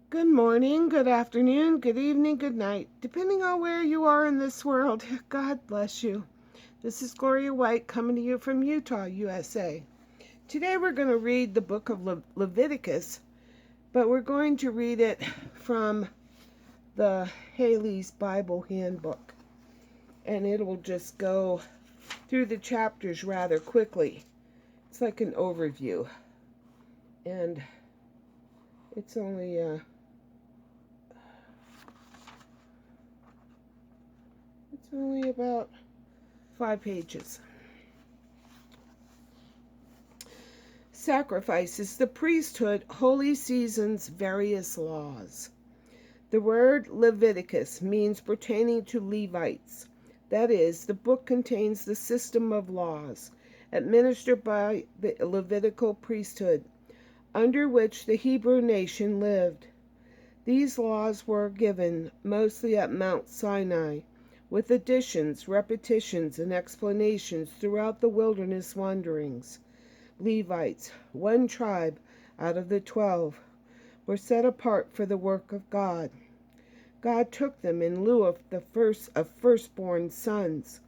Good morning, good afternoon, good evening, good night, depending on where you are in this world. God bless you. This is Gloria White coming to you from Utah, USA. Today we're going to read the book of Leviticus, but we're going to read it from the HALLEY'S Bible Handbook. And it will just go through the chapters rather quickly. It's like an overview. And it's only about 5 pages. Sacrifices, the priesthood, holy seasons, various laws. The word Leviticus means pertaining to Levites. That is, the book contains the system of laws administered by the Levitical priesthood, under which the Hebrew nation lived. These laws were given mostly at Mount Sinai, with additions, repetitions, and explanations throughout the wilderness wanderings. Levites, one tribe out of the 12, were set apart for the work of God. God took them in lieu of firstborn sons.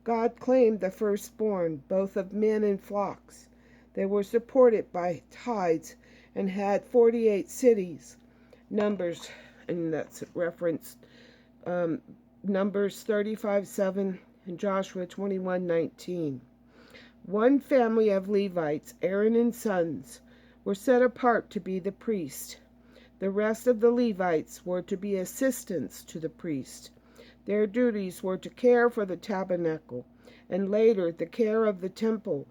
God claimed the firstborn, both of men and flocks. They were supported by tithes and had 48 cities. Numbers, and that's referenced Numbers 35:7 and Joshua 21:19. One family of Levites, Aaron and sons, were set apart to be the priest. The rest of the Levites were to be assistants to the priest. Their duties were to care for the tabernacle, and later the care of the temple,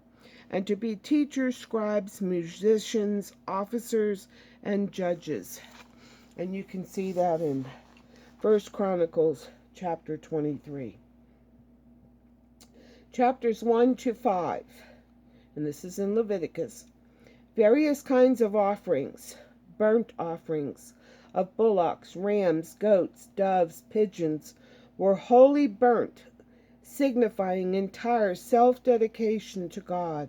and to be teachers, scribes, musicians, officers, and judges. And you can see that in 1 Chronicles chapter 23. Chapters 1 to 5, and this is in Leviticus. Various kinds of offerings, burnt offerings of bullocks, rams, goats, doves, pigeons, were wholly burnt, signifying entire self-dedication to God.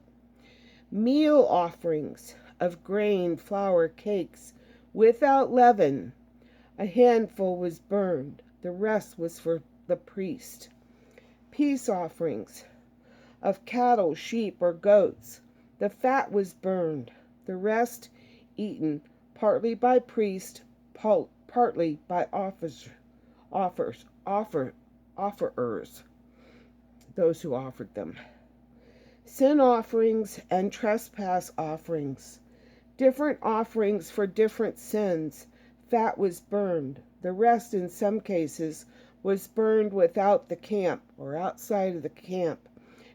Meal offerings of grain, flour, cakes, without leaven. A handful was burned, the rest was for the priest. Peace offerings of cattle, sheep, or goats. The fat was burned, the rest eaten, partly by priest, partly by offerers, those who offered them. Sin offerings and trespass offerings. Different offerings for different sins. Fat was burned. The rest, in some cases, was burned without the camp or outside of the camp,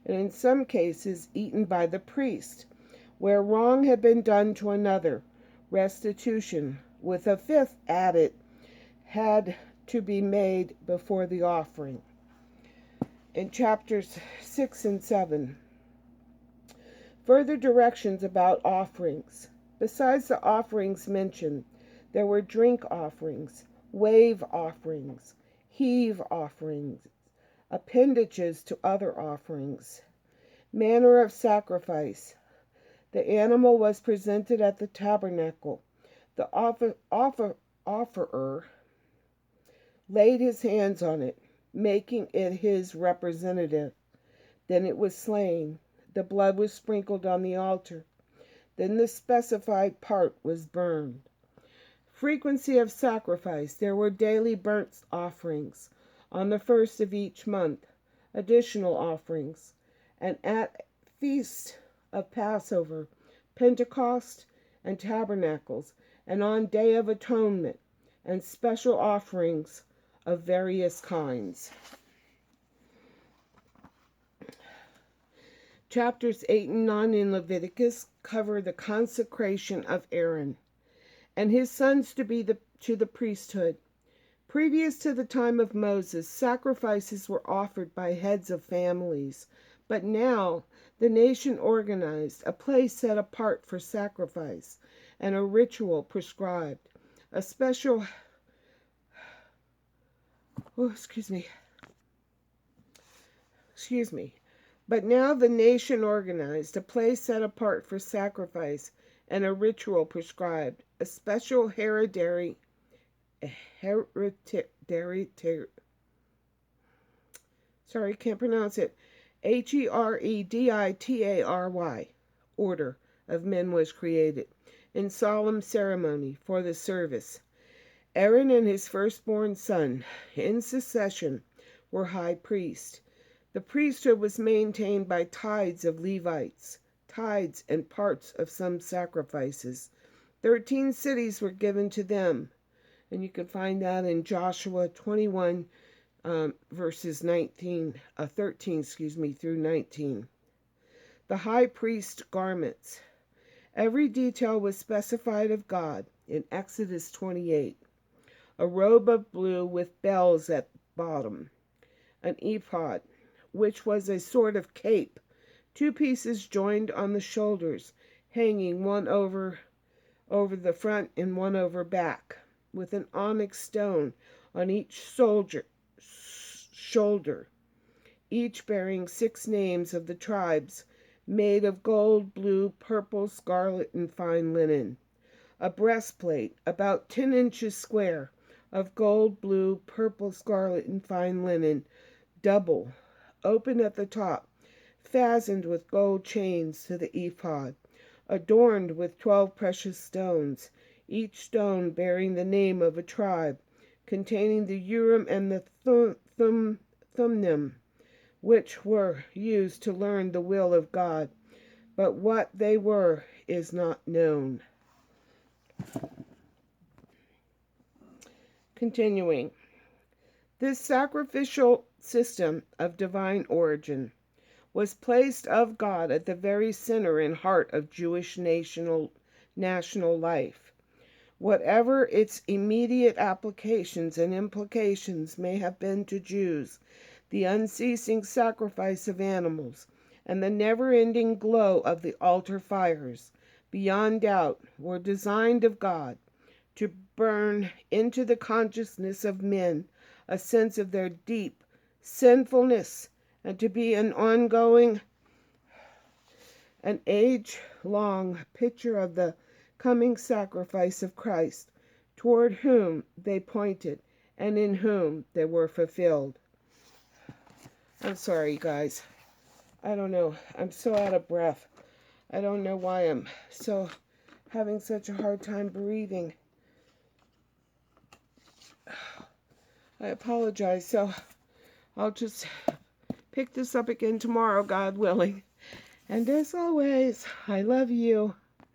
and in some cases eaten by the priest. Where wrong had been done to another, restitution, with a fifth added, had to be made before the offering. In chapters 6 and 7, further directions about offerings. Besides the offerings mentioned, there were drink offerings, wave offerings, heave offerings, appendages to other offerings. Manner of sacrifice. The animal was presented at the tabernacle. The offerer laid his hands on it, making it his representative. Then it was slain. The blood was sprinkled on the altar. Then the specified part was burned. Frequency of sacrifice. There were daily burnt offerings on the first of each month, additional offerings, and at feast of Passover, Pentecost, and Tabernacles, and on Day of Atonement, and special offerings of various kinds. Chapters 8 and 9 in Leviticus cover the consecration of Aaron and his sons to the priesthood. Previous to the time of Moses, sacrifices were offered by heads of families, but now the nation organized, a place set apart for sacrifice, and a ritual prescribed. A special But now the nation organized, a place set apart for sacrifice, and a ritual prescribed. A special hereditary hereditary, sorry, can't pronounce it, Hereditary order of men was created in solemn ceremony for the service. Aaron and his firstborn son, in succession, were high priests. The priesthood was maintained by tithes of Levites, tithes and parts of some sacrifices. 13 cities were given to them, and you can find that in Joshua 21, verses 13, through 19. The high priest garments. Every detail was specified of God in Exodus 28. A robe of blue with bells at bottom. An ephod, which was a sort of cape, 2 pieces joined on the shoulders, hanging one over the front and one over back, with an onyx stone on each shoulder, each bearing 6 names of the tribes, made of gold, blue, purple, scarlet, and fine linen. A breastplate, about 10 inches square, of gold, blue, purple, scarlet, and fine linen, double, open at the top, fastened with gold chains to the ephod, adorned with 12 precious stones, each stone bearing the name of a tribe, containing the Urim and the Thummim, which were used to learn the will of God, but what they were is not known. Continuing. This sacrificial system of divine origin was placed of God at the very center and heart of Jewish national life. Whatever its immediate applications and implications may have been to Jews, the unceasing sacrifice of animals and the never-ending glow of the altar fires, beyond doubt, were designed of God to burn into the consciousness of men a sense of their deep sinfulness, and to be an ongoing, an age-long picture of the coming sacrifice of Christ, toward whom they pointed and in whom they were fulfilled. I'm sorry, guys. I don't know. I'm so out of breath. I don't know why I'm so having such a hard time breathing. I apologize. So I'll just pick this up again tomorrow, God willing. And as always, I love you.